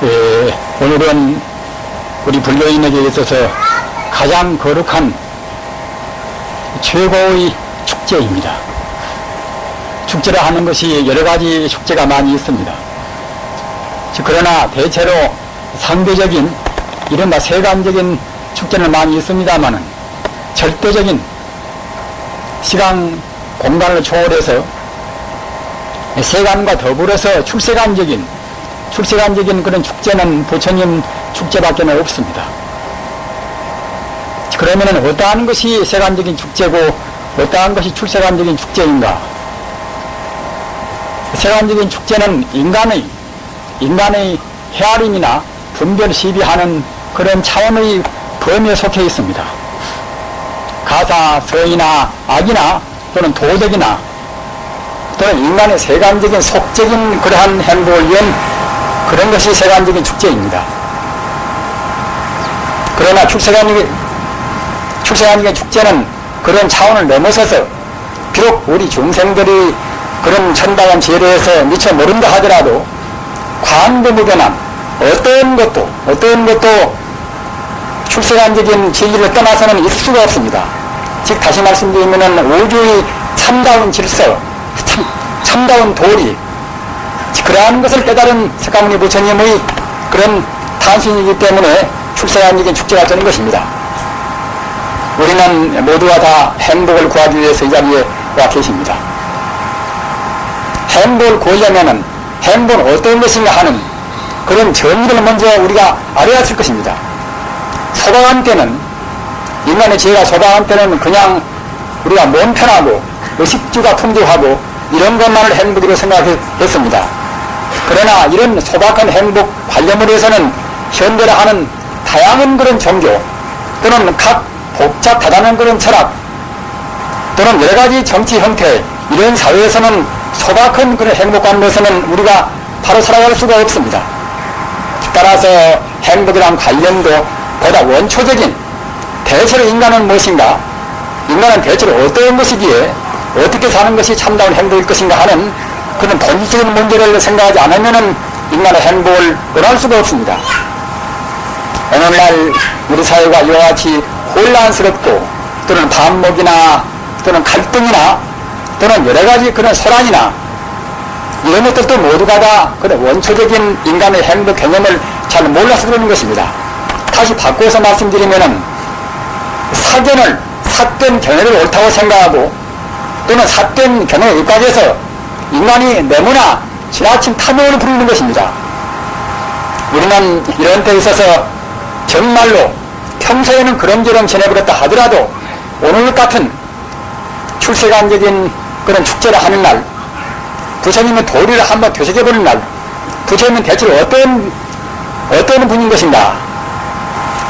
오늘은 우리 불교인에게 있어서 가장 거룩한 최고의 축제입니다. 축제라 하는 것이 여러 가지 축제가 많이 있습니다. 그러나 대체로 상대적인 이른바 세간적인 축제는 많이 있습니다만은 절대적인 시간, 공간을 초월해서 세간과 더불어서 출세간적인 그런 축제는 부처님 축제밖에 없습니다. 그러면은 어떠한 것이 세간적인 축제고 어떠한 것이 출세간적인 축제인가? 세간적인 축제는 인간의 헤아림이나 분별 시비하는 그런 차원의 범위에 속해 있습니다. 가사, 서이나 악이나 또는 도덕이나 또는 인간의 세간적인 속적인 그러한 행복을 위한 그런 것이 세간적인 축제입니다. 그러나 출세간적인 축제는 그런 차원을 넘어서서 비록 우리 중생들이 그런 천당한 지혜에서 미처 모른다 하더라도 광대무변한 어떤 것도 출세간적인 진리를 떠나서는 있을 수가 없습니다. 즉 다시 말씀드리면 우주의 참다운 질서, 참다운 도리, 그러한 것을 깨달은 석가모니 부처님의 그런 탄신이기 때문에 출세간적인 축제가 되는 것입니다. 우리는 모두가 다 행복을 구하기 위해서 이 자리에 와 계십니다. 행복을 구하려면 행복은 어떤 것인가 하는 그런 정의를 먼저 우리가 알아야 할 것입니다. 소박한 때는, 인간의 지혜가 소박한 때는 그냥 우리가 몸 편하고 의식주가 풍족하고 이런 것만을 행복으로 생각했습니다. 그러나 이런 소박한 행복 관념으로 해서는 현대라 하는 다양한 그런 종교 또는 각 복잡 다단한 그런 철학 또는 여러 가지 정치 형태 이런 사회에서는 소박한 그런 행복관으로서는 우리가 바로 살아갈 수가 없습니다. 따라서 행복이란 관념도 보다 원초적인 대체로 인간은 무엇인가? 인간은 대체로 어떤 것이기에 어떻게 사는 것이 참다운 행복일 것인가 하는 그런 본질적인 문제를 생각하지 않으면 인간의 행복을 원할 수가 없습니다. 오늘날 우리 사회가 이와 같이 혼란스럽고 또는 반목이나 또는 갈등이나 또는 여러 가지 그런 소란이나 이런 것들도 모두가 다 그런 원초적인 인간의 행복 개념을 잘 몰라서 그러는 것입니다. 다시 바꿔서 말씀드리면은 삿된 견해를 옳다고 생각하고 또는 삿된 견해에 입각해서 인간이 너무나 지나친 탐욕을 부리는 것입니다. 우리는 이런 데 있어서 정말로 평소에는 그런저런 지내버렸다 하더라도 오늘 같은 출세간적인 그런 축제를 하는 날, 부처님의 도리를 한번 되새겨보는 날, 부처님은 대체로 어떤 분인 것인가?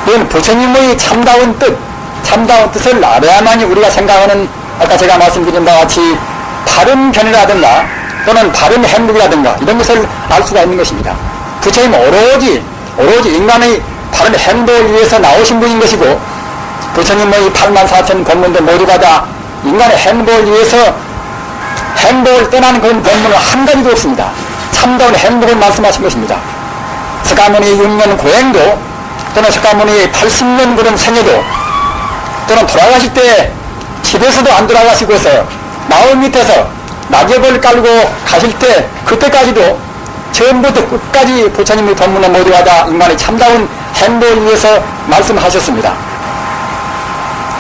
이건 부처님의 참다운 뜻을 알아야만이 우리가 생각하는 아까 제가 말씀드린 바와 같이 바른 견해라든가 또는 바른 행복이라든가 이런 것을 알 수가 있는 것입니다. 부처님은 오로지 인간의 바른 행복을 위해서 나오신 분인 것이고 부처님의 84,000 법문도 모두가 다 인간의 행복을 위해서 행복을 떠나는 그런 법문은 한 가지도 없습니다. 참다운 행복을 말씀하신 것입니다. 석가모니 6년 고행도 또는 석가모니 80년 그런 생애도 또는 돌아가실 때 집에서도 안 돌아가시고서 마을 밑에서 낙엽을 깔고 가실 때 그때까지도 처음부터 끝까지 부처님의 법문은 모두가 다 인간의 참다운 행복을 위해서 말씀하셨습니다.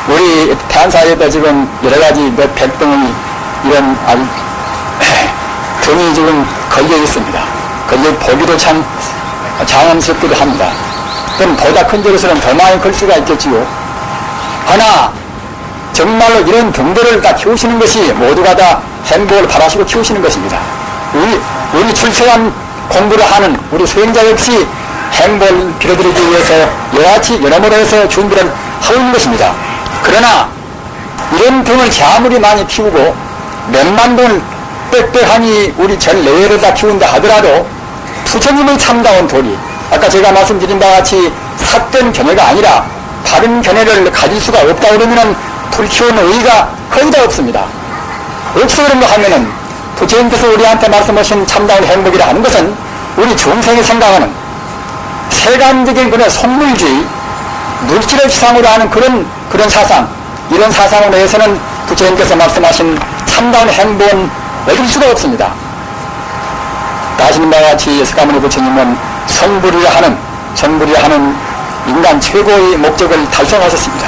우리 태안사에도 지금 여러가지 몇 백등의 이런 아주 등이 지금 걸려 있습니다. 걸려 보기도 참 장엄스럽기도 합니다. 그럼 보다 큰 데로서는 더 많이 걸 수가 있겠지요. 하나 정말로 이런 등들을 다 키우시는 것이 모두가 다 행복을 바라시고 키우시는 것입니다. 우리 출세한 공부를 하는 우리 수행자 역시 행복을 빌어드리기 위해서 여하치 여러모로 해서 준비를 하고 있는 것입니다. 그러나 이런 등을 아무리 많이 키우고 몇만 등을 빽빽하니 우리 전 내외를 다 키운다 하더라도 부처님의 참다운 도리, 아까 제가 말씀드린 바와 같이 삿된 견해가 아니라 바른 견해를 가질 수가 없다 그러면은 불키우는 의의가 거의 다 없습니다. 어찌 그런가 하면은 부처님께서 우리한테 말씀하신 참다운 행복이라 하는 것은 우리 중생이 생각하는 세간적인 그런 속물주의, 물질을 지상으로 하는 그런 사상, 이런 사상을 위해서는 부처님께서 말씀하신 참다운 행복은 얻을 수가 없습니다. 아시는 바와 같이 석가모니 부처님은 성불을 하는 인간 최고의 목적을 달성하셨습니다.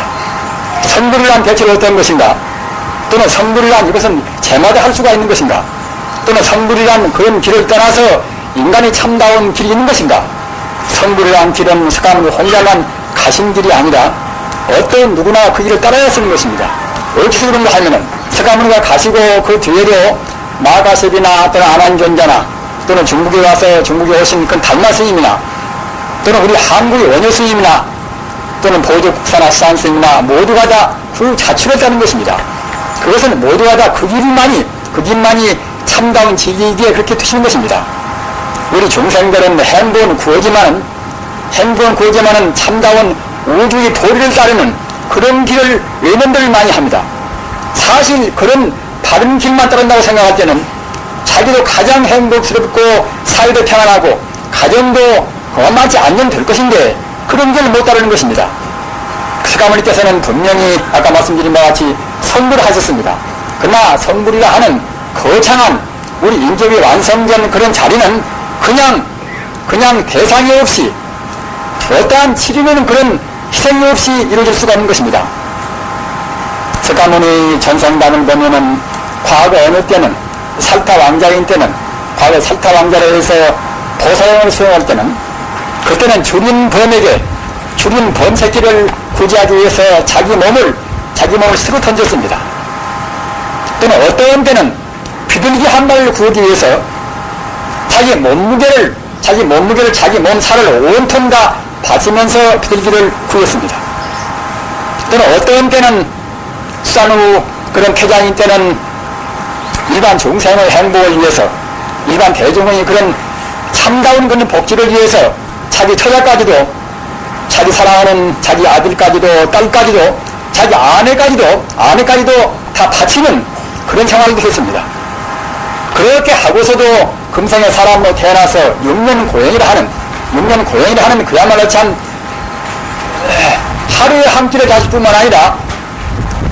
성불을 한 대체로 어떤 것인가? 또는 성불을 한 이것은 제마다 할 수가 있는 것인가? 또는 성불이란 그런 길을 떠나서 인간이 참다운 길이 있는 것인가? 성불을 한 길은 석가모니 혼자만 가신 길이 아니라 어떤 누구나 그 길을 따라야 쓰는 것입니다. 어디서 그런가 하면은 석가모니가 가시고 그 뒤에도 마가셉이나 또는 아난존자나 또는 중국에 와서 중국에 오신 그 달마 스님이나 또는 우리 한국의 원효 스님이나 또는 보조국사나 수산 스님이나 모두가 다 그 자취를 따는 것입니다. 그것은 모두가 다 그 길만이 참다운 진리이기에 그렇게 두시는 것입니다. 우리 중생들은 행복은 구하지만은 참다운 우주의 도리를 따르는 그런 길을 외면들 많이 합니다. 사실 그런 바른 길만 따른다고 생각할 때는 자기도 가장 행복스럽고 사회도 평안하고 가정도 거만치 않으면 될 것인데 그런 길을 못 따르는 것입니다. 석가모니께서는 분명히 아까 말씀드린 바와 같이 성불을 하셨습니다. 그러나 성불이라 하는 거창한 우리 인격이 완성된 그런 자리는 그냥 대상이 없이 어떠한 치료는 그런 희생이 없이 이루어질 수가 없는 것입니다. 석가모니 전생단을 보면은 과거 어느 때는 살타왕자인 때는 과거 살타왕자를 해서 보살을 수행할 때는 그때는 줄인 범 새끼를 구제하기 위해서 자기 몸을 쓰고 던졌습니다. 또는 어떤 때는 비둘기 한 마리를 구하기 위해서 자기 몸무게를 자기 몸 살을 온통 다 바치면서 비둘기를 구했습니다. 또는 어떤 때는 수산 후 그런 쾌장인 때는 일반 중생의 행복을 위해서 일반 대중의 그런 참다운 그런 복지를 위해서 자기 처자까지도 자기 사랑하는 자기 아들까지도 딸까지도 자기 아내까지도 다 바치는 그런 생활을 했습니다. 그렇게 하고서도 금생의 사람으로 태어나서 6년 고행이라 하는 그야말로 참 하루에 한 끼를 자식뿐만 아니라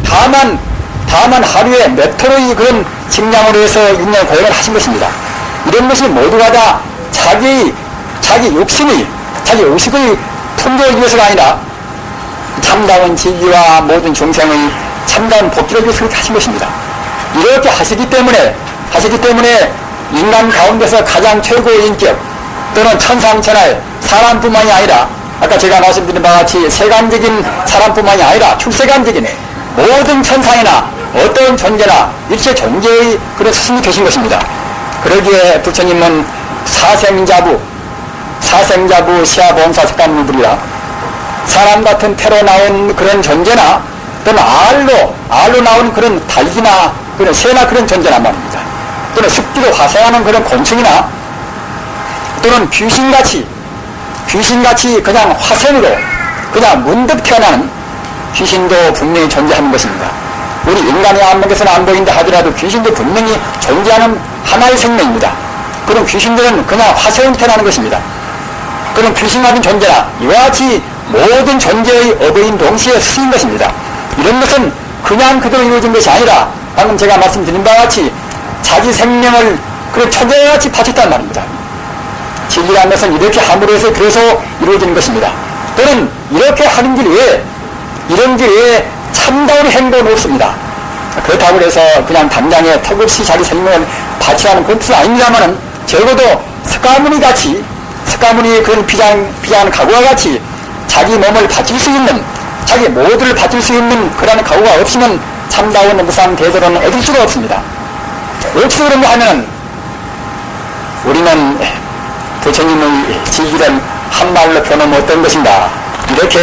다만 하루에 몇 호의 그런 직량으로 해서 6년 고행을 하신 것입니다. 이런 것이 모두가 다 자기 욕심이 자기 의식의 풍조를 위해서가 아니라 참다운 진리와 모든 중생의 참다운 복지를 위해서 그렇게 하신 것입니다. 이렇게 하시기 때문에 인간 가운데서 가장 최고의 인격 또는 천상천하의 사람뿐만이 아니라 아까 제가 말씀드린 바와 같이 세간적인 사람뿐만이 아니라 출세간적인 모든 천상이나 어떤 존재나 일체 존재의 그런 스승이 되신 것입니다. 그러기에 부처님은 사생자부 시아범사 석가모니들이라 사람 같은 태로 나온 그런 존재나 또는 알로 나온 그런 닭이나 그런 새나 그런 존재나 말입니다. 또는 습기로 화생하는 그런 곤충이나 또는 귀신같이 그냥 화생으로 그냥 문득 태어나는 귀신도 분명히 존재하는 것입니다. 우리 인간의 안목에서는 안 보인다 하더라도 귀신도 분명히 존재하는 하나의 생명입니다. 그런 귀신들은 그냥 화생으로 태어나는 것입니다. 그런 귀신 같은 존재나 이와 같이 모든 존재의 어버인 동시에 스인 것입니다. 이런 것은 그냥 그대로 이루어진 것이 아니라 방금 제가 말씀드린 바와 같이 자기 생명을 그런 천재같이 바쳤단 말입니다. 진리라는 것은 이렇게 함으로써 그래서 이루어지는 것입니다. 또는 이렇게 하는 길 외에 이런 길 외에 참다운 행동은 없습니다. 그렇다고 해서 그냥 당장에 턱없이 자기 생명을 바치하는 그런 뜻은 아닙니다만은 적어도 석가모니 그런 비장하는 각오와 같이 자기 몸을 바칠 수 있는 자기 모두를 바칠 수 있는 그런 각오가 없으면 참다운 무상 대도로는 얻을 수가 없습니다. 어찌 그런가 하면 우리는 부처님의 지기를 한말로 표현하면 어떤 것인가 이렇게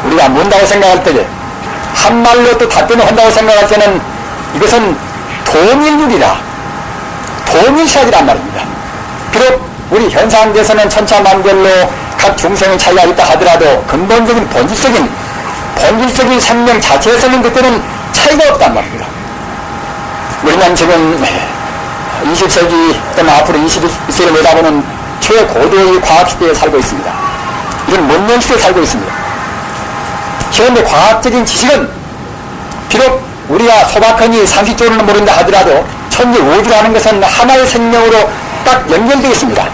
우리가 묻는다고 생각할 때 한말로 또 답변을 한다고 생각할 때는 이것은 동일시하기란 말입니다. 비록 우리 현상에서는 천차만별로 각 중생의 차이가 있다 하더라도 근본적인 본질적인 생명 자체에서는 그때는 차이가 없단 말입니다. 우리는 지금 20세기 또는 앞으로 21세기를 내다보는 최고도의 과학시대에 살고 있습니다. 이런 문명시대에 살고 있습니다. 현대 과학적인 지식은 비록 우리가 소박하니 상식적으로는 모른다 하더라도 천지 우주라는 것은 하나의 생명으로 딱 연결되어 있습니다.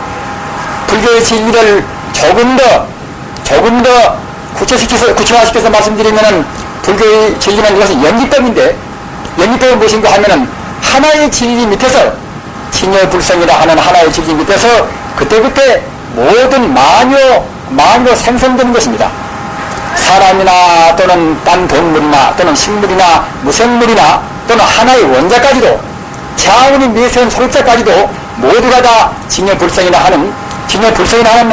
불교의 진리를 조금 더 구체화시켜서 말씀드리면은 불교의 진리는 이것은 연기법인데, 연기법은 무엇인가 하면은 하나의 진리 밑에서, 진여불성이라 하는 하나의 진리 밑에서 그때그때 모든 만유로 생성되는 것입니다. 사람이나 또는 딴 동물이나 또는 식물이나 무생물이나 또는 하나의 원자까지도, 자원이 미세한 소립자까지도 모두가 다 진여불성이라 하는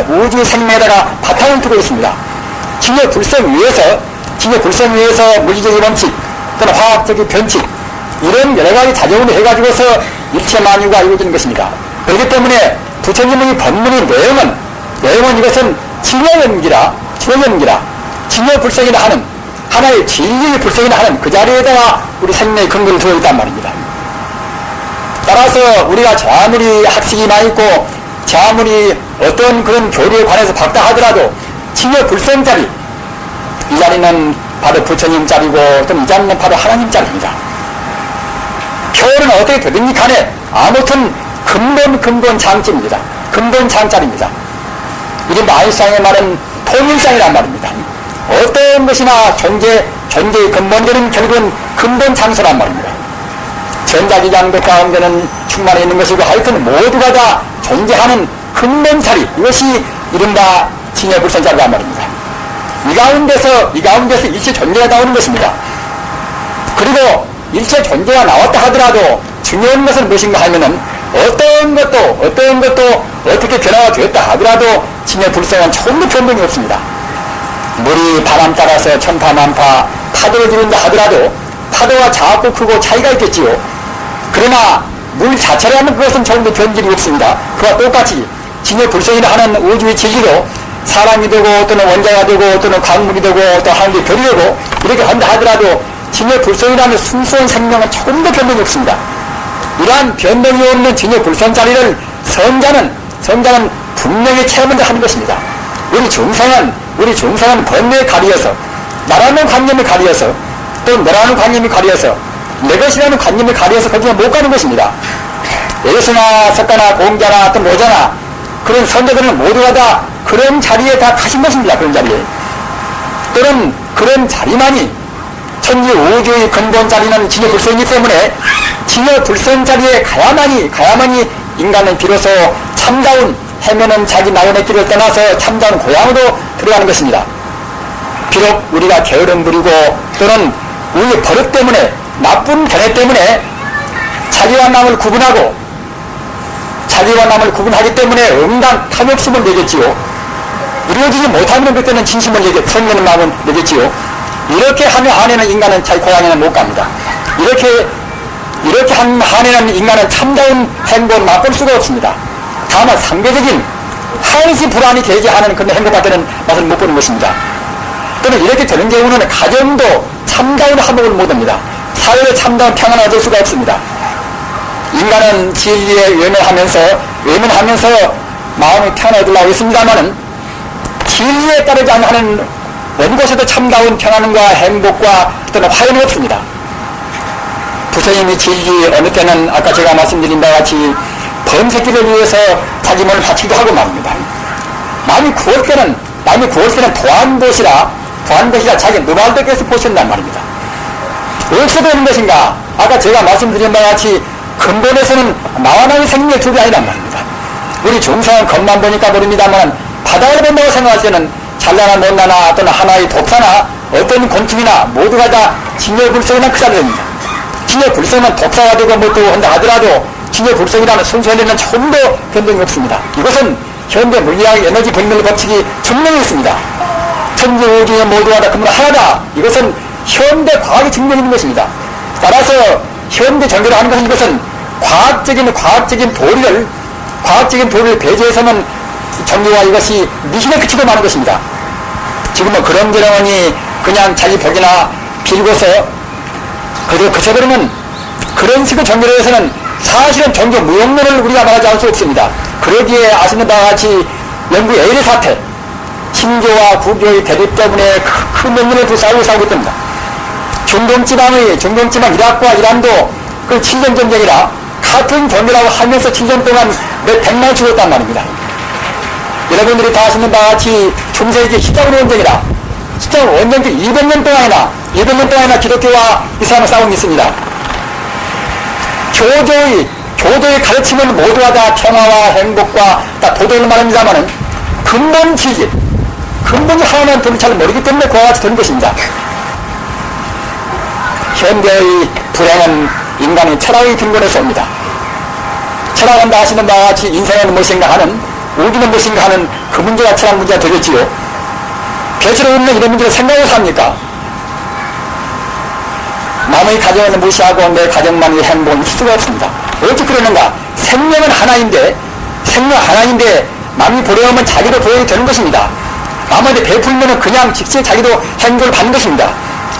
우주 생명에다가 바탕을 두고 있습니다. 진여불성 위에서 물리적인 원칙 또는 화학적인 변칙, 이런 여러가지 작용을 해가지고서 일체 만유가 이루어지는 것입니다. 그렇기 때문에 부처님의 법문의 내용은 이것은 진여연기라 진여불성이라 하는 하나의 진리의 불성이라 하는 그 자리에다가 우리 생명의 근거를 두어 있단 말입니다. 따라서 우리가 저 아무리 학식이 많이 있고 저 아무리 어떤 그런 교리에 관해서 박다 하더라도 진여불성 자리, 이 자리는 바로 부처님 자리고 또는 이 자리는 바로 하나님 자리입니다. 표현은 어떻게 되든지 간에 아무튼 근본 장점입니다. 근본 장자리입니다. 이른바 아인슈타인의 말은 통일장이란 말입니다. 어떤 것이나 존재의 근본되는 결국은 근본 장소란 말입니다. 전자기장도 가운데는 충만해 있는 것이고 하여튼 모두가 다 존재하는 근본 자리, 이것이 이른바 진여불성 자리란 말입니다. 이 가운데서 일체 존재가 나오는 것입니다. 그리고 일체 존재가 나왔다 하더라도 중요한 것은 무엇인가 하면은 어떤 것도 어떻게 변화가 되었다 하더라도 진여불성은 전혀 변동이 없습니다. 물이 바람 따라서 천파만파 파도를 지른다 하더라도 파도가 작고 크고 차이가 있겠지요. 그러나 물 자체라면 그것은 전혀 변질이 없습니다. 그와 똑같이 진여불성이라 하는 우주의 진리로 사람이 되고 또는 원자가 되고 또는 광물이 되고 또 하늘의 별이 되고 이렇게 한다 하더라도 진여불성이라는 순수한 생명은 조금도 변동이 없습니다. 이러한 변동이 없는 진여불성 자리를 성자는 분명히 체험을 하는 것입니다. 우리 중생은 번뇌에 가리어서, 나라는 관념에 가리어서, 또 너라는 관념에 가리어서, 내 것이라는 관념에 가리어서 거기에 못 가는 것입니다. 예수나 석가나 공자나 또 모자나 그런 선조들은 모두가 다 그런 자리에 다 가신 것입니다. 그런 자리에. 또는 그런 자리만이 천지 우주의 근본 자리는 진여불성이기 때문에 진여불성 자리에 가야만이 인간은 비로소 참다운, 헤매는 자기 나름의 길을 떠나서 참다운 고향으로 들어가는 것입니다. 비록 우리가 게으름 부리고 또는 우리의 버릇 때문에, 나쁜 견해 때문에 자기와 남을 구분하기 때문에 응당 탐욕심을 내겠지요. 이루어지지 못하면 그때는 진심을 선내는 마음을 내겠지요. 이렇게 하는 한에는 인간은 자기 고향에는 못 갑니다. 이렇게 한 한에는 인간은 참다운 행복을 맛볼 수가 없습니다. 다만 상대적인 한시 불안이 되게 하는 그런 행복밖에는 맛을 못 보는 것입니다. 또는 이렇게 되는 경우는 가정도 참다운 화목을 못 합니다. 사회에 참다운 평안을 얻을 수가 없습니다. 인간은 진리에 외면하면서 마음이 평안을 얻으려고 했습니다마는 진리에 따르지 않는 원곳에도 참다운 평안과 행복과 또는 화해는 없습니다. 부처님이 진리 어느 때는 아까 제가 말씀드린 바와 같이 범새끼를 위해서 자기 몸을 바치기도 하고 말입니다. 남이 구할 때는 도안보시라 자기 누발도께서 보신단 말입니다. 어디서 되는 것인가? 아까 제가 말씀드린 바와 같이 근본에서는 나와 나의 생명의 둘이 아니란 말입니다. 우리 중생은 겉만 보니까 모릅니다만 바닥을 본다고 생각할 때는 잘나나 못나나 또는 하나의 독사나 어떤 곤충이나 모두가 다 진여불성이나 그 자리입니다. 진여불성은 독사가 되고 뭐또 한다 하더라도 진여불성이라는 순수에는 전혀 변동이 없습니다. 이것은 현대 물리학 에너지 백밀 법칙이 증명이 있습니다. 천지 우주의 모두가 다 근본 하나다. 이것은 현대 과학이 증명이 있는 것입니다. 따라서 현대 종교를 하는 것은 이것은 과학적인 도리를 배제해서는 종교와 이것이 미신에 그치고 마는 것입니다. 지금은 그런 경우니 그냥 자기 벽이나 빌고서 그쳐버리면 그런 식의 종교에 대해서는 사실은 종교 무용론을 우리가 말하지 않을 수 없습니다. 그러기에 아시는 바와 같이 영국 에일의 사태, 신교와 구교의 대립 때문에 큰 명분을 두고 싸우고 있답니다. 중동지방 이라크와 이란도 그 7년 전쟁이라 같은 경기라고 하면서 7년 동안 몇 백만 죽었단 말입니다. 여러분들이 다 아시는 바와 같이 중세기 십자군 원정이라 십자군 원정 때 200년 동안이나 기독교와 이슬람을 싸우고 있습니다. 교도의 가르침은 모두가 다 평화와 행복과 다 도덕을 말합니다만은 근본이 하나만 둘을 잘 모르기 때문에 그와 같이 되는 것입니다. 현대의 불행은 인간의 철학의 근본에서 옵니다. 철학은 다 아시는 바와 같이 인생은 무엇인가 하는, 우주는 무엇인가 하는 그 문제가 철학 문제가 되겠지요. 벼슬을 없는 이런 문제를 생각해서 합니까? 남의 가정을 무시하고 내 가정만의 행복은 있을 수가 없습니다. 어찌 그러는가? 생명은 하나인데 남이 보려면 자기도 보여야 되는 것입니다. 남한테 베풀면 그냥 직접 자기도 행복을 받는 것입니다.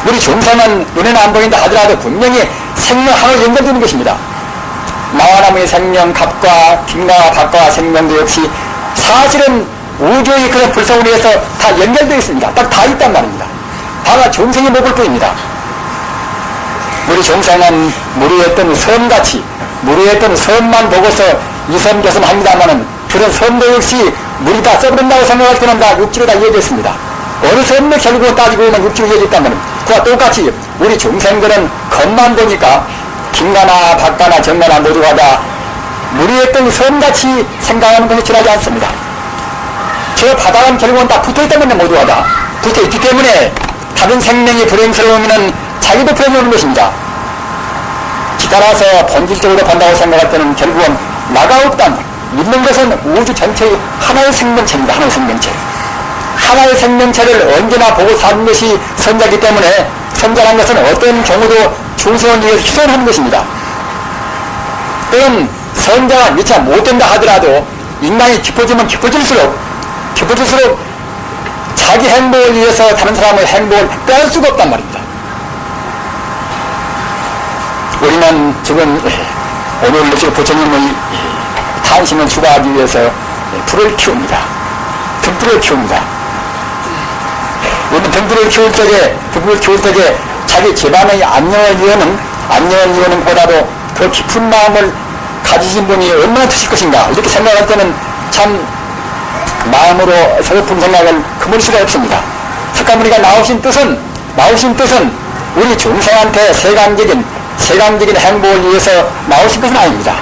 우리 중생은 눈에는 안 보인다 하더라도 분명히 생명 하나로 연결되는 것입니다. 나와 남의 생명, 갑과 김과 박과 생명도 역시 사실은 우주의 그런 불성으로 해서 다 연결되어 있습니다. 딱 다 있단 말입니다. 다가 중생이 먹을 뿐입니다. 우리 중생은 무리했던 섬같이 무리했던 섬만 보고서 이섬저섬 합니다만은 그런 섬도 역시 물이 다 썩어든다고 생각할 때는 다 육지로 다 이어져 있습니다. 어느 섬도 결국은 따지고 보면 육지로 이어져 있단 말입니다. 그와 똑같이 우리 중생들은 겉만 보니까 김가나 박가나 정가나 모두가 다 무리했던 섬같이 생각하는 것이 지나지 않습니다. 저 바닥은 결국은 다 붙어있기 때문에 모두가 다 붙어있기 때문에 다른 생명이 불행스러우면 자기도 불행해오는 것입니다. 따라서 본질적으로 본다고 생각할 때는 결국은 나가 없단 있는 것은 우주 전체의 하나의 생명체입니다. 하나의 생명체를 언제나 보고 사는 것이 선자이기 때문에 선자라는 것은 어떤 경우도 중생을 위해서 희생하는 것입니다. 또는 선자가 미처 못된다 하더라도 인간이 깊어지면 깊어질수록 자기 행복을 위해서 다른 사람의 행복을 뺄 수가 없단 말입니다. 우리는 지금 오늘 부처님의 탄신을 추구하기 위해서 불을 키웁니다. 등불을 키웁니다. 우리는 등불을 키울 때에 자기 집안의 안녕을 위하는 보다도 더 깊은 마음을 가지신 분이 얼마나 되실 것인가 이렇게 생각할 때는 참 마음으로 서글픈 생각을 그물 수가 없습니다. 석가모니가 나오신 뜻은 우리 중생한테 세간적인 행복을 위해서 나오신 것은 아닙니다.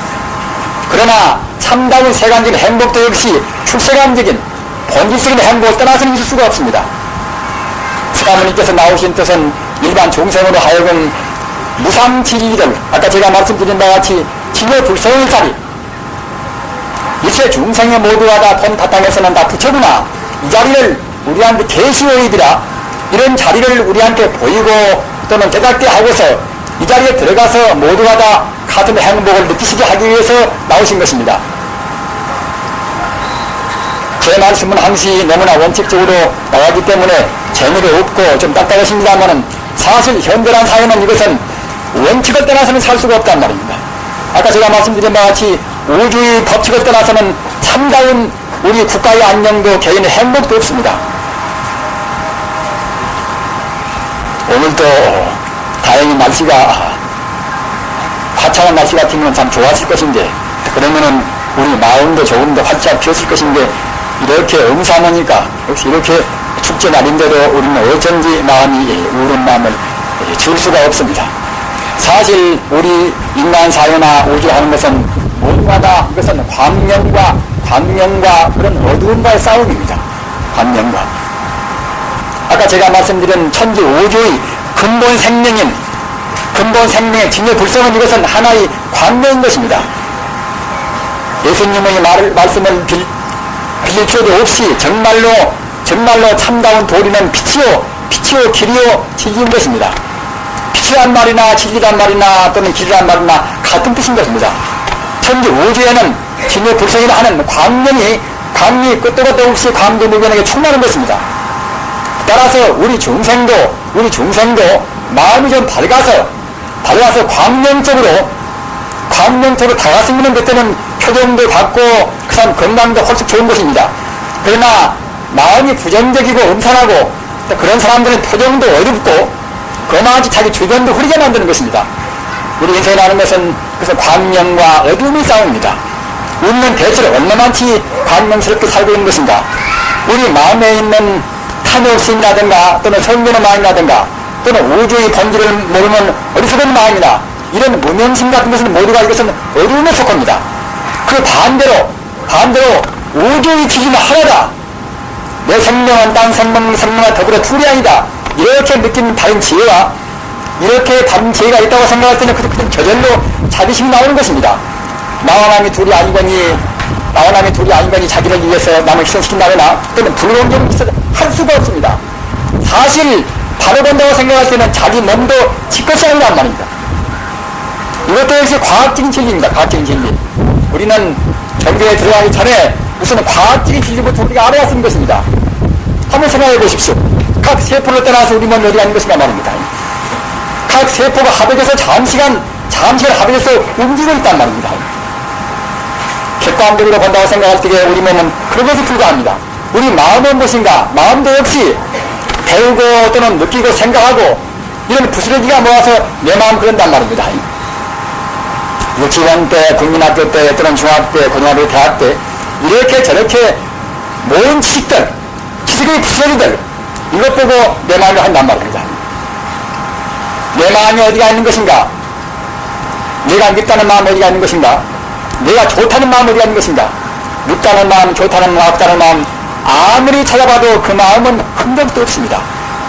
그러나 참다운 세간적인 행복도 역시 출세간적인 본질적인 행복을 떠나서는 있을 수가 없습니다. 석가모니께서 나오신 뜻은 일반 중생으로 하여금 무상지리를 아까 제가 말씀드린 바와 같이 진여불성의 자리 일체 중생의 모두가 다 본 바탕에서는 다 부처구나 이 자리를 우리한테 계시오이더라 이런 자리를 우리한테 보이고 또는 깨닫게 하고서 이 자리에 들어가서 모두가 다 같은 행복을 느끼시게 하기 위해서 나오신 것입니다. 제 말씀은 항시 너무나 원칙적으로 나가기 때문에 재미가 없고 좀 딱딱하십니다만은 사실 현대란 사회는 이것은 원칙을 떠나서는 살 수가 없단 말입니다. 아까 제가 말씀드린 바와 같이 우주의 법칙을 떠나서는 참다운 우리 국가의 안녕도 개인의 행복도 없습니다. 오늘도 다행히 날씨가 화창한 날씨 같으면 참 좋았을 것인데 그러면은 우리 마음도 조금 더 활짝 피었을 것인데 이렇게 응사하니까 역시 이렇게 축제 날인데도 우리는 어쩐지 마음이 우울한 마음을 지울 수가 없습니다. 사실 우리 인간 사회나 우주 하는 것은 무엇마다 이것은 광명과 그런 어두움과의 싸움입니다. 광명과 아까 제가 말씀드린 천지 우주의 근본 생명의 진여불성은 이것은 하나의 광명인 것입니다. 예수님의 말씀을 빌릴 필요도 없이 정말로 참다운 도리는 빛이요 길이요 진리인 것입니다. 빛이란 말이나 진리란 말이나 또는 길이란 말이나 같은 뜻인 것입니다. 천지 우주에는 진여불성이라 하는 광명이 끝도 끝도 없이 광도무변하게 충만한 것입니다. 따라서 우리 중생도 마음이 좀 밝아서 광명적으로 다가서는 그때는 표정도 밝고 그 사람 건강도 훨씬 좋은 것입니다. 그러나 마음이 부정적이고 음산하고 또 그런 사람들은 표정도 어둡고 그만치 자기 주변도 흐리게 만드는 것입니다. 우리 인생이라는 것은 그래서 광명과 어둠이 싸웁니다. 우리는 대체로 얼마만치 광명스럽게 살고 있는 것인가? 우리 마음에 있는 탐욕심이라든가 또는 성견의 마음이라든가 또는 우주의 본질을 모르는 어리석은 마음이나 이런 무명심 같은 것은 모두가 이것은 어두움에 속합니다. 그 반대로 우주의 기준은 하나다. 내 생명은 딴 생명과 더불어 둘이 아니다. 이렇게 느끼는 다른 지혜가 있다고 생각할 때는 그것은 저절로 자비심이 나오는 것입니다. 나와 남이 둘이 아니거니 자기를 위해서 남을 희생시킨다거나 또는 불공정이 있어도 할 수가 없습니다. 사실 바로 본다고 생각할 때는 자기 몸도 지 것이 아니란 말입니다. 이것도 역시 과학적인 진리입니다. 과학적인 진리. 우리는 종교에 들어가기 전에 우선 과학적인 진리부터 우리가 알아야 쓰는 것입니다. 한번 생각해 보십시오. 각 세포를 떠나서 우리 몸이 어디가 있는 것인가 말입니다. 각 세포가 합해져서 잠시간 합해져서 움직이고 있단 말입니다. 객관적으로 본다고 생각할 때에 우리 몸은 그런 것에 불과합니다. 우리 마음은 무엇인가? 마음도 역시 배우고 또는 느끼고 생각하고 이런 부스러기가 모아서 내 마음 그런단 말입니다. 유치원 때, 국민학교 때, 또는 중학교 때, 고등학교, 대학 때 이렇게 저렇게 모은 지식의 부스러기들 이것 보고 내 마음을 한단 말입니다. 내 마음이 어디가 있는 것인가? 내가 밉다는 마음 어디가 있는 것인가? 내가 좋다는 마음 어디가 있는 것인가? 밉다는 마음, 좋다는 마음, 없다는 마음 아무리 찾아봐도 그 마음은 흔적도 없습니다.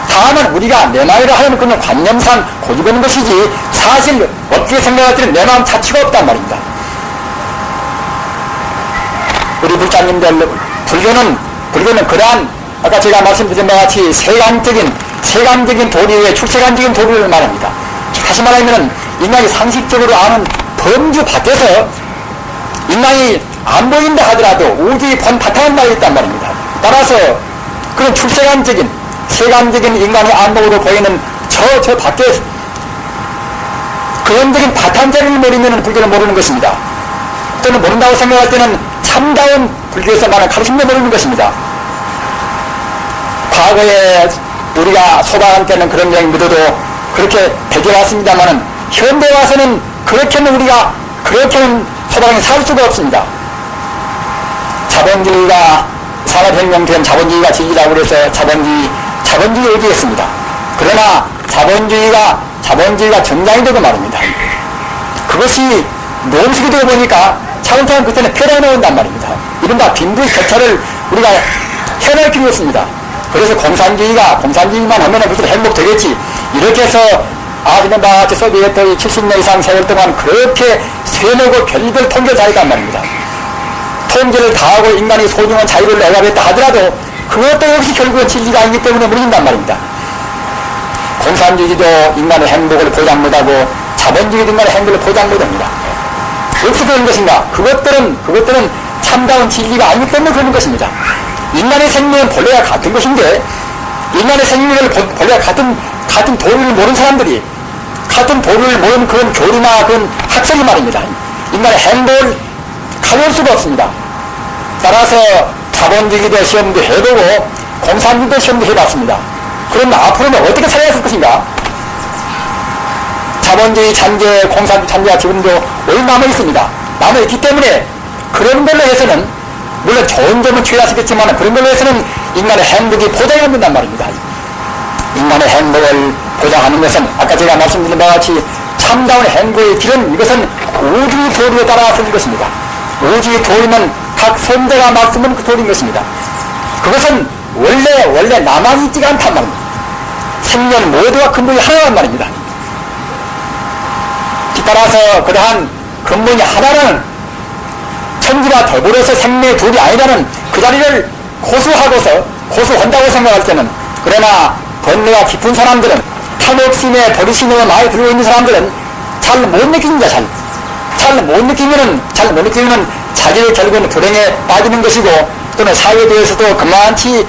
다만 우리가 내 마음이라 하는 그런 관념상 고집하는 것이지 사실 어떻게 생각할 때는 내 마음 자체가 없단 말입니다. 우리 불자님들 불교는 그러한 아까 제가 말씀드린 바와 같이 세간적인 도리 외에 출세간적인 도리를 말합니다. 다시 말하면 인간이 상식적으로 아는 범주 밖에서 인간이 안 보인다 하더라도 우주의 본 바탕은 나와 있단 말입니다. 따라서 그런 세간적인 인간의 안목으로 보이는 저 밖에 그런적인 바탕자리를 모르면 불교를 모르는 것입니다. 또는 모른다고 생각할 때는 참다운 불교에서 말하는 가르침도 모르는 것입니다. 과거에 우리가 소방할 때는 그런 명 믿어도 그렇게 배겨왔습니다만은 현대 와서는 그렇게는 소방에 살 수가 없습니다. 자본주의가 산업혁명 된 자본주의가 진리라고 그래서 자본주의 얘기했습니다. 그러나 자본주의가 정당이 되고 말입니다. 그것이 노음식이 되고 보니까 차근차근 그때는 펴려 나온단 말입니다. 이른바 빈부의 격차를 우리가 해낼 필요가 없습니다. 그래서 공산주의만 하면은 무슨 행복되겠지. 이렇게 해서 아시는 바와 같이 소비에트의 70년 이상 세월 동안 그렇게 세뇌고 별별 통제를 잘했단 말입니다. 통제를 다하고 인간이 소중한 자유를 억압했다 하더라도 그것도 역시 결국은 진리가 아니기 때문에 무너진단 말입니다. 공산주의도 인간의 행복을 보장 못하고 자본주의도 인간의 행복을 보장 못합니다. 어떻게 되는 것인가? 그것들은 참다운 진리가 아니기 때문에 그러는 것입니다. 인간의 생명은 본래가 같은 것인데 인간의 생명을 본래가 같은 도리를 모르는 사람들이 같은 도리를 모르는 그런 교리나 그런 학설이 말입니다. 인간의 행복을 가져올 수가 없습니다. 따라서 자본주의도 시험도 해보고 공산주의도 시험도 해봤습니다. 그러면 앞으로는 어떻게 살아야 할 것인가? 자본주의 잔재, 공산주의 잔재가 지금도 오래 남아있습니다. 남아있기 때문에 그런 걸로 해서는 물론 좋은 점은 취하시겠지만 그런 걸로 해서는 인간의 행복이 보장이 안 된단 말입니다. 인간의 행복을 보장하는 것은 아까 제가 말씀드린 바와 같이 참다운 행복의 길은 이것은 우주의 도리에 따라 쓰는 것입니다. 우주의 도리는 각 선대가 말씀은 그 도리인 것입니다. 그것은 원래 나만 있지가 않단 말입니다. 생명 모두가 근본이 하나란 말입니다. 따라서 그러한 근본이 하나라는 천지와 더불어서 생명의 둘이 아니라는 그 자리를 고수한다고 생각할 때는 그러나 번뇌가 깊은 사람들은 탐욕심에 버리심에 많이 들고 있는 사람들은 잘 못 느낍니다. 잘 못 느끼면은 자기의 결국은 불행에 빠지는 것이고 또는 사회에 대해서도 그만치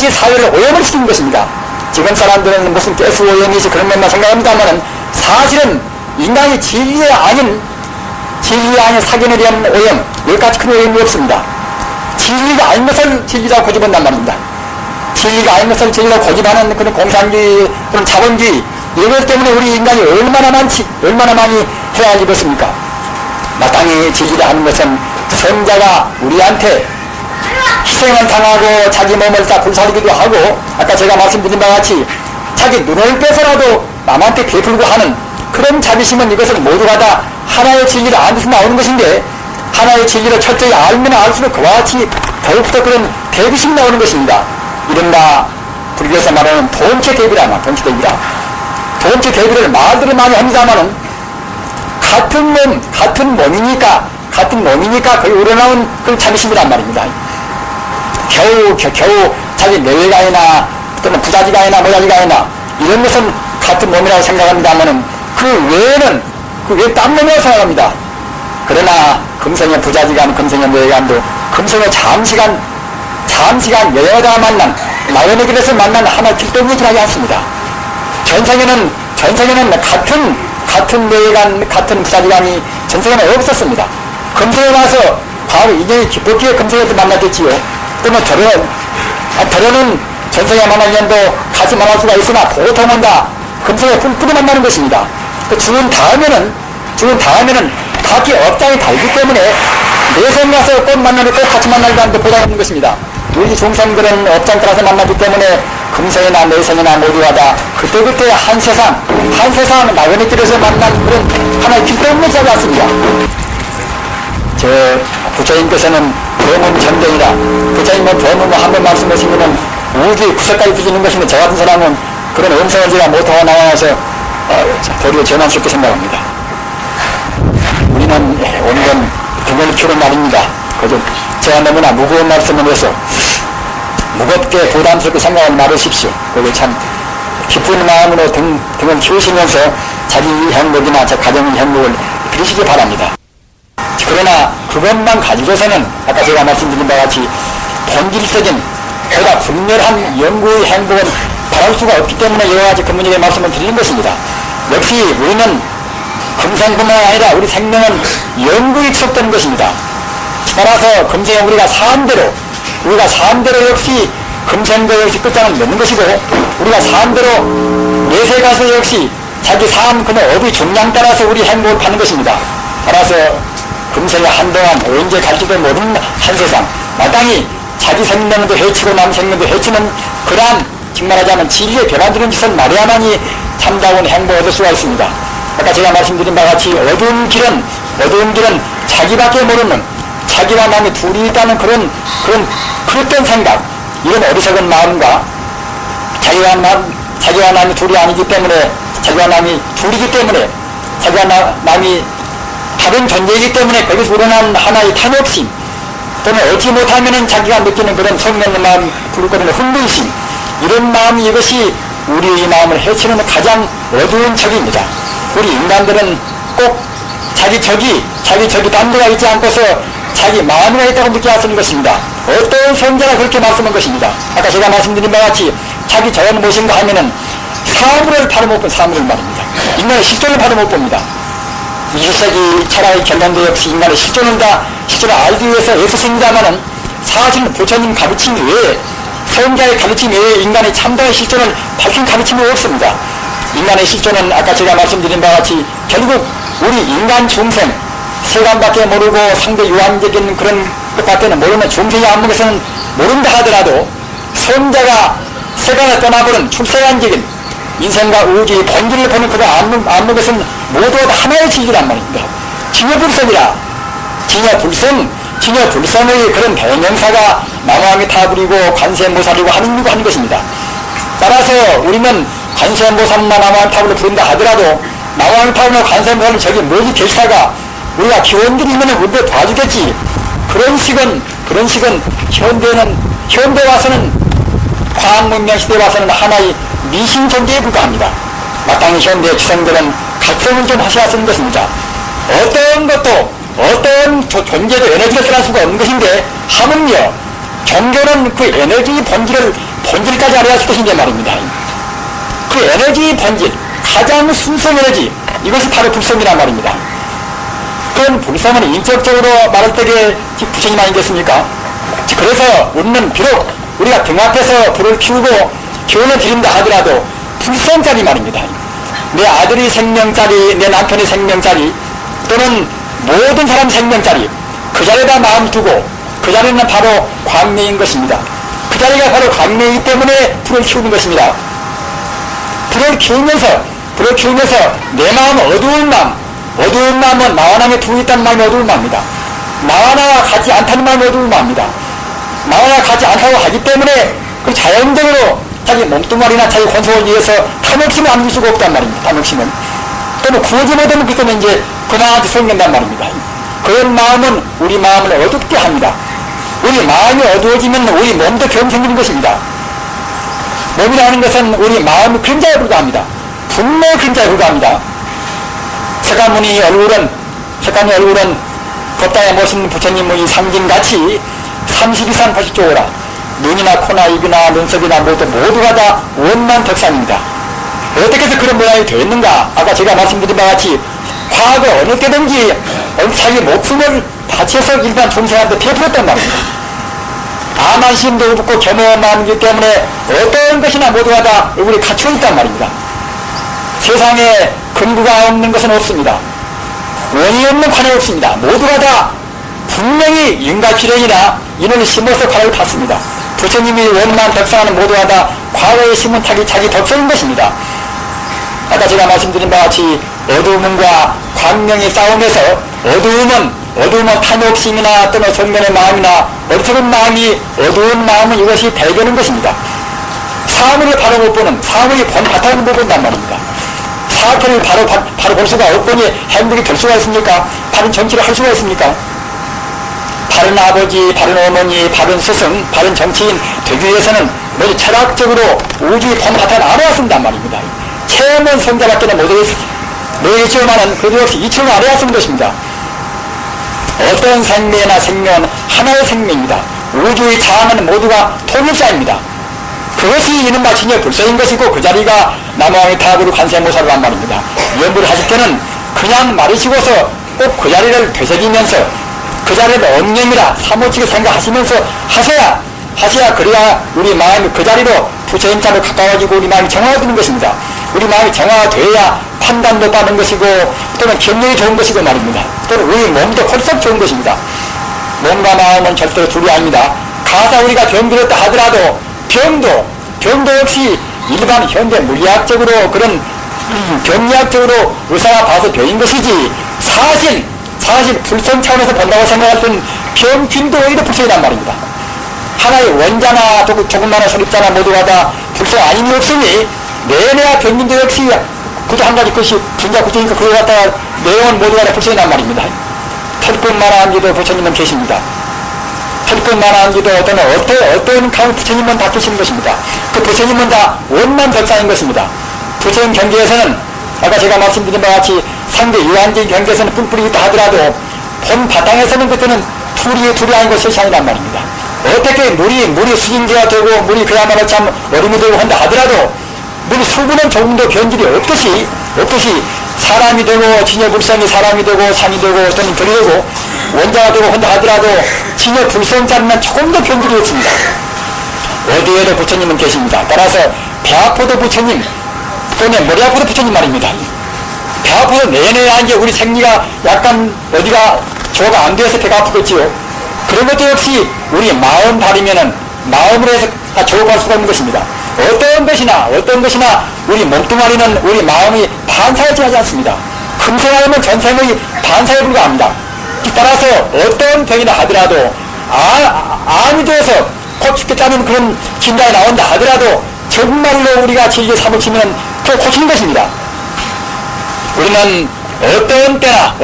사회를 오염을 시키는 것입니다. 지금 사람들은 무슨 가스 오염이지 그런 것만 생각합니다만은 사실은 인간이 진리에 아닌 사견에 대한 오염, 여기까지 큰 오염이 없습니다. 진리가 아닌 것을 진리라고 고집한단 말입니다. 진리가 아닌 것을 진리라고 고집하는 그런 공산주의, 그런 자본주의, 이것 때문에 우리 인간이 얼마나 많이 해할 입었습니까? 마땅히 진리를 하는 것은 선자가 우리한테 희생을 당하고 자기 몸을 다 불사르기도 하고, 아까 제가 말씀드린 바와 같이 자기 눈을 빼서라도 남한테 베풀고 하는 그런 자비심은, 이것은 모두가 다 하나의 진리를 안에서 나오는 것인데, 하나의 진리를 철저히 알면 알수록 그와 같이 더욱더 그런 대비심이 나오는 것입니다. 이른바 불교에서 말하는 도움체 대비라 말, 도움체 대비라. 도움체 대비를 말들을 많이 합니다마는 같은 몸이니까 거의 우러나온 그런 자비심이란 말입니다. 겨우 자기 내외가이나 또는 부자지가이나 모자지가이나 이런 것은 같은 몸이라고 생각합니다마는 그 외에 딴 몸이라고 생각합니다. 그러나 금생의 부자지간, 금생의 내외간도 금생의 잠시간 여여다 만난, 나연의 길에서 만난 하나의 길동이 지나지 않습니다. 전생에는 같은 내외간, 같은 부자지간이 전생에는 없었습니다. 금생에 와서 바로 인연이 깊었기에 금생에도 만났겠지요. 또는 결혼은 전생에 만난 인연도 같이 만날 수가 있으나 보통은 다 금생에 뿔뿔이 만나는 것입니다. 죽은 다음에는 각기 업장이 다르기 때문에 내생 가서 꼭 같이 만나기도 하는데 보다 없는 것입니다. 우리 중생들은 업장 따라서 만나기 때문에 금생이나 내생이나 모두가 다 그때그때 한 세상 나그네 길에서 만난 그런 하나의 길동무이 되지 않습니다. 부처님께서는 범음전쟁이라, 부처님은 범음을 한번 말씀하시면 우주의 구석까지 뒤지는 것인데, 저 같은 사람은 그런 음성을 제가 못하고 나와서 도리어 전환스럽게 생각합니다. 우리는 오늘은 등을 키우는 날입니다. 그저 제가 너무나 무거운 말씀을 해서 무겁게 부담스럽게 생각하지 말으십시오. 그게 참 기쁜 마음으로 등을 키우시면서 자기 행복이나 제 가정의 행복을 빌으시기 바랍니다. 그러나 그것만 가지고서는 아까 제가 말씀드린 바와 같이 본질적인 보다 분명한 영구의 행복은 바랄 수가 없기 때문에 여러 가지 근본적인 말씀을 드리는 것입니다. 역시 우리는 금생뿐만 아니라 우리 생명은 영구히 추억되는 것입니다. 따라서 금생에 우리가 산 대로 역시 금생도 역시 끝장을 맺는 것이고, 우리가 산 대로 내세 가서 역시 자기 삶 그 업의 중량 따라서 우리 행복을 받는 것입니다. 따라서 금생에 한동안 언제 갈지도 모르는 한 세상, 마땅히 자기 생명도 해치고 남 생명도 해치는 그러한 정말하자면 진리에 변화되는 짓을 말해야만이 참다운 행복을 얻을 수가 있습니다. 아까 제가 말씀드린 바와 같이 어두운 길은 자기밖에 모르는, 자기와 남이 둘이 있다는 그런 그릇된 생각, 이런 어리석은 마음과 자기와 남이 둘이 아니기 때문에, 자기와 남이 둘이기 때문에, 자기와 남이 다른 존재이기 때문에 거기서 우러난 하나의 탐욕심, 또는 얻지 못하면은 자기가 느끼는 그런 성명의 마음, 불거리는 흥분심, 이런 마음이, 이것이 우리의 마음을 해치는 가장 어두운 적입니다. 우리 인간들은 꼭 자기 적이 딴 데가 있지 않고서 자기 마음이나 있다고 느껴야 하는 것입니다. 어떤 성자가 그렇게 말씀한 것입니다. 아까 제가 말씀드린 바와 같이 자기 적은 무엇인가 하면은 사물을 바로 못 본 사물을 말입니다. 인간의 실존을 바로 못 봅니다. 20세기 철학의 결론도 역시 인간의 실존을 알기 위해서 애쓰십니다마는 사실은 부처님 가르침 외에, 성자의 가르침 외에 인간의 참다의 실존을 밝힌 가르침이 없습니다. 인간의 실존은 아까 제가 말씀드린 바와 같이 결국 우리 인간 중생, 세간밖에 모르고 상대 유한적인 그런 것밖에는 모르는 중생의 안목에서는 모른다 하더라도, 성자가 세간을 떠나보는 출세간적인 인생과 우주의 본질을 보는 그런 안목에서는 모두 하나의 진리란 말입니다. 진여불성의 그런 대명사가 나무함이 타부리고 관세음보살이고 하는 것입니다. 따라서 우리는 관세음보살이나 나무함이 타부를 부른다 하더라도, 나무함이 타부나 관세음보살은 저기 멀리 계시다가 우리가 기원들이 있으면 우리도 도와주겠지. 그런 식은 현대 와서는, 과학문명 시대에 와서는 하나의 미신 존재에 불과합니다. 마땅히 현대 지성들은 각성을 좀 하셔야 하는 것입니다. 어떤 존재도 에너지를 떠날 수가 없는 것인데, 하물며 종교는 그 에너지의 본질까지 알아야 할 것인데 말입니다. 그 에너지의 본질, 가장 순수한 에너지, 이것이 바로 불성이란 말입니다. 그런 불성은 인격적으로 말할 때에 부처님 아니겠습니까? 그래서 우리는 비록 우리가 등 앞에서 불을 피우고 기운을 드린다 하더라도 불성짜리 말입니다. 내 아들이 생명짜리, 내 남편이 생명짜리, 또는 모든 사람 생명짜리, 그 자리에다 마음 두고 그 자리는 바로 광명인 것입니다. 그 자리가 바로 광명이기 때문에 불을 키우는 것입니다. 불을 키우면서 내 마음 어두운 마음은 나와 남에 두고 있다는 마음이 어두운 마음입니다. 나와 나와 가지 않다는 마음이 어두운 마음입니다. 나와 나와 가지 않다고 하기 때문에 그 자연적으로 자기 몸뚱아리나 자기 권속을 위해서 탐욕심을 안길 수가 없단 말입니다. 탐욕심은. 또는 구하지 못하면 그때는 이제 그나마도 생긴단 말입니다. 그런 마음은 우리 마음을 어둡게 합니다. 우리 마음이 어두워지면 우리 몸도 병 생기는 것입니다. 몸이라는 것은 우리 마음의 그림자에 불과합니다. 분명히 그림자에 불과합니다. 석가모니 얼굴은 겉당에 모신 부처님의 상징같이 32산 80조오라 눈이나 코나 입이나 눈썹이나 모두가 다 원만 덕상입니다. 어떻게 해서 그런 모양이 되었는가? 아까 제가 말씀드린 바와 같이 과거 어느 때든지 자기 목숨을 바쳐서 일반众生한테 베풀었단 말입니다. 아만심도 없고 겸허함이기 때문에 어떤 것이나 모두가 다 얼굴이 갖추어 있단 말입니다. 세상에 근거가 없는 것은 없습니다. 원이 없는 관이 없습니다. 모두가 다 분명히 인과필연이나 인을 심어서 관을 팠습니다. 부처님이 원만 덕상하는 모두가 다 과거에 심은 자기 덕성인 것입니다. 아까 제가 말씀드린 바와 같이 어두움과 광명의 싸움에서 어두움은 탐욕심이나 또는 성면의 마음이나 어리석은 마음이 어두운 마음은 이것이 배교는 것입니다. 사물을 바로 못 보는, 사물이 본 바탕을 못 본단 말입니다. 사태를 바로 볼 수가 없으니 행복이 될 수가 있습니까? 바른 정치를 할 수가 있습니까? 바른 아버지, 바른 어머니, 바른 스승, 바른 정치인 되기 위해서는 모두 철학적으로 우주의 본 바탕을 알아야 쓴단 말입니다. 체험은 성자밖에는 모르겠지만은 그래도 역시 이층을 알아야 쓰는 것입니다. 어떤 생명이나 생명은 하나의 생명입니다. 우주의 자아는 모두가 통일사입니다. 그것이 이른바 진여불서인 것이고 그 자리가 남왕의 타구로 관세모사를 한 말입니다. 연부를 하실 때는 그냥 말으시고서 꼭 그 자리를 되새기면서 그 자리를 엄념이라 사무치게 생각하시면서 하셔야 그래야 우리 마음이 그 자리로 부처님자로 가까워지고 우리 마음이 정화되는 것입니다. 우리 마음이 정화되어야 판단도 빠른 것이고 또는 경력이 좋은 것이고 말입니다. 또는 우리 몸도 홀썩 좋은 것입니다. 몸과 마음은 절대로 둘이 아닙니다. 가사 우리가 병들었다 하더라도 병도 역시 일반 현대 물리학적으로 그런 병리학적으로 의사가 봐서 병인 것이지 사실 불성 차원에서 본다고 생각할 때는 병균도 오히려 불성이란 말입니다. 하나의 원자나 조금만한 소립자나 모두가 다 불성 아님이 없으니 내내야 병균도 역시 그도 한 가지 것이 분자 구조니까 그걸 갖다가 내용은 모두가 다 불성이란 말입니다. 털끝만한지도 부처님은 계십니다. 털끝만한지도 또는 어떤 가운 부처님은 다 계시는 것입니다. 그 부처님은 다 원만 덕상인 것입니다. 부처님 경계에서는 아까 제가 말씀드린 바와 같이 상대 유한적인 경계에서는 뿔뿔이 있다 하더라도 본 바탕에서는 그때는 둘이 아니고 셋이 아니란 말입니다. 어떻게 물이 수증기가 되고 물이 그야말로 참 얼음이 되고 한다 하더라도 물 수분은 조금도 변질이 없듯이 사람이 되고 진여불성이 사람이 되고 산이 되고 또는 별이 되고 원자가 되고 한다 하더라도 진여불성자는 조금도 변질이 없습니다. 어디에도 부처님은 계십니다. 따라서 배 아파도 부처님 또는 머리 아파도 부처님 말입니다. 배 아파도 내내 이제 우리 생리가 약간 어디가 조가 안 돼서 배가 아프겠지요. 그런 것도 역시 우리 마음 바르면은 마음으로 해서 다 조업할 수가 있는 것입니다. 어떤 것이나 우리 몸뚱아리는 우리 마음이 반사를 지하지 않습니다. 금생하면 전생의 반사에 불과합니다. 따라서 어떤 병이나 하더라도 암이 되어서 곧 죽겠다는 그런 진단이 나온다 하더라도 정말로 우리가 질질 사무치면 그 고치는 것입니다. 우리는 어떤 때나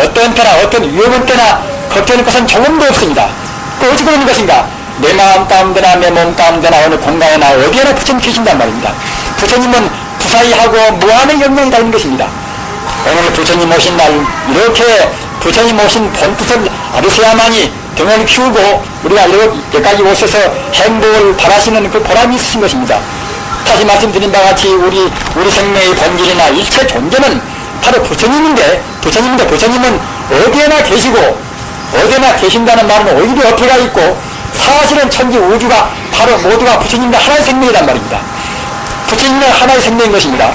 어떤 위험한 때나 걱정할 것은 조금도 없습니다. 그 어찌 그러는 것인가? 내 마음 가운데나 내 몸 가운데나 어느 공간에나 어디에나 부처님 계신단 말입니다. 부처님은 부사이하고 무한의 영향이 다 있는 것입니다. 오늘 부처님 오신 날 이렇게 부처님 오신 본뜻을 알으셔야만이 등을 키우고 우리가 여기까지 오셔서 행복을 바라시는 그 보람이 있으신 것입니다. 다시 말씀드린 바와 같이 우리 생명의 본질이나 일체 존재는 바로 부처님인데 부처님은 어디에나 계시고 어디에나 계신다는 말은 오히려 옆에가 있고 사실은 천지 우주가 바로 모두가 부처님과 하나의 생명이란 말입니다. 부처님은 하나의 생명인 것입니다.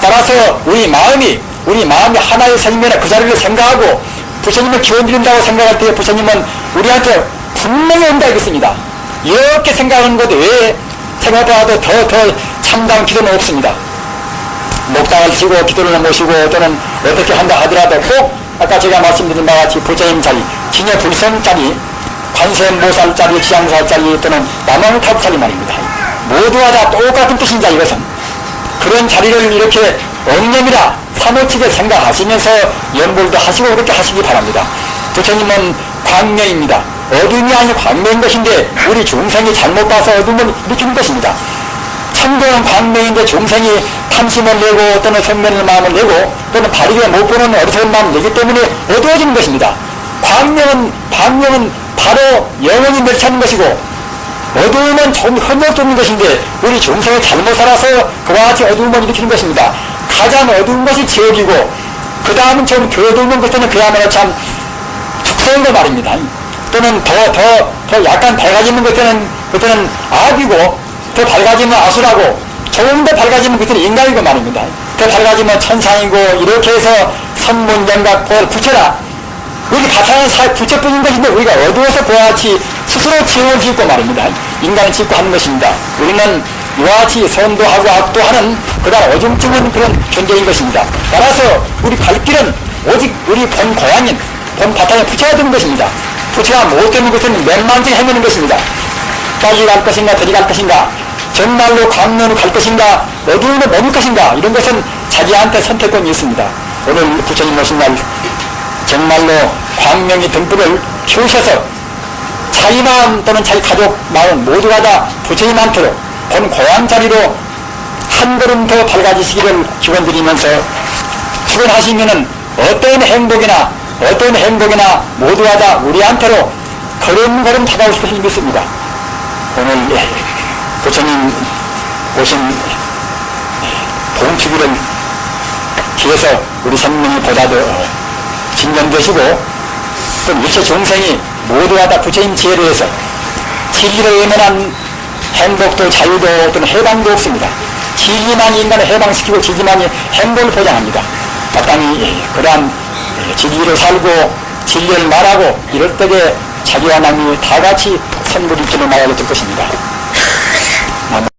따라서 우리 마음이 하나의 생명의 그 자리를 생각하고 부처님을 기원드린다고 생각할 때 부처님은 우리한테 분명히 온다 이겠습니다. 이렇게 생각하는 것 외에 생각보다도 더 참다운 기도는 없습니다. 목당을 치고 기도를 모시고 또는 어떻게 한다 하더라도 꼭 아까 제가 말씀드린 바와 같이 부처님 자리, 진여 불성 자리, 관세음보살 자리, 지향사 자리 또는 남원탑 자리 말입니다. 모두가 다 똑같은 뜻입니다. 이것은 그런 자리를 이렇게 억념이라 사무치게 생각하시면서 연불도 하시고 그렇게 하시기 바랍니다. 부처님은 광명입니다. 어둠이 아닌 광명인 것인데 우리 중생이 잘못 봐서 어둠을 일으키는 것입니다. 천도는 광명인데 중생이 탐심을 내고 또는 성면의 마음을 내고 또는 바르게 못 보는 어리석은 마음을 내기 때문에 어두워지는 것입니다. 광명은 바로 영혼이 멸치하는 것이고 어두움은 좀 흠뻑 는 것인데 우리 중생이 잘못 살아서 그와 같이 어두움을 일으키는 것입니다. 가장 어두운 것이 지옥이고 그 다음은 좀 그 어두운 것은 그야말로 참 축소인 거 말입니다. 또는 더 약간 밝아지는 그때는 악이고 더 밝아지면 아수라고 조금 더 밝아지면 그때는 인간이고 말입니다. 더 밝아지면 천상이고 이렇게 해서 선문 영각볼 부처라 우리 바탕은 부처뿐인 것인데 우리가 어두워서 그와 같이 스스로 지옥을 짓고 말입니다. 인간을 짓고 하는 것입니다. 우리는 이와 같이 선도 하고 악도 하는 그다음 어중증은 그런 존재인 것입니다. 따라서 우리 갈 길은 오직 우리 본 고향인 본 바탕에 부처가 되는 것입니다. 부처가 못 되는 것은 몇만지 헤매는 것입니다. 빨리 갈 것인가 더디 갈 것인가 정말로 광명으로 갈 것인가 어두움으로 머물 것인가 이런 것은 자기한테 선택권이 있습니다. 오늘 부처님 오신 날 정말로 광명이 등불을 피우셔서 자기 마음 또는 자기 가족 마음 모두가 다 부처님한테로 본 고향 자리로 한 걸음 더 밝아지시기를 기원드리면서 출근하시면은 어떤 행복이나 모두가 다 우리한테로 걸음걸음 다가오실 것을 믿습니다. 오늘 부처님 오신 봉축일을 기해서 우리 생명이 보다 더 진전되시고 또 일체 중생이 모두가 다 부처님 지혜로 해서 진리로 외면한 행복도 자유도 또는 해방도 없습니다. 진리만이 인간을 해방시키고 진리만이 행복을 보장합니다. 마땅히 그러한 진리로 살고 진리를 말하고 이럴 때에 자기와 남이 다 같이 선물일지를 말하게 될 것입니다.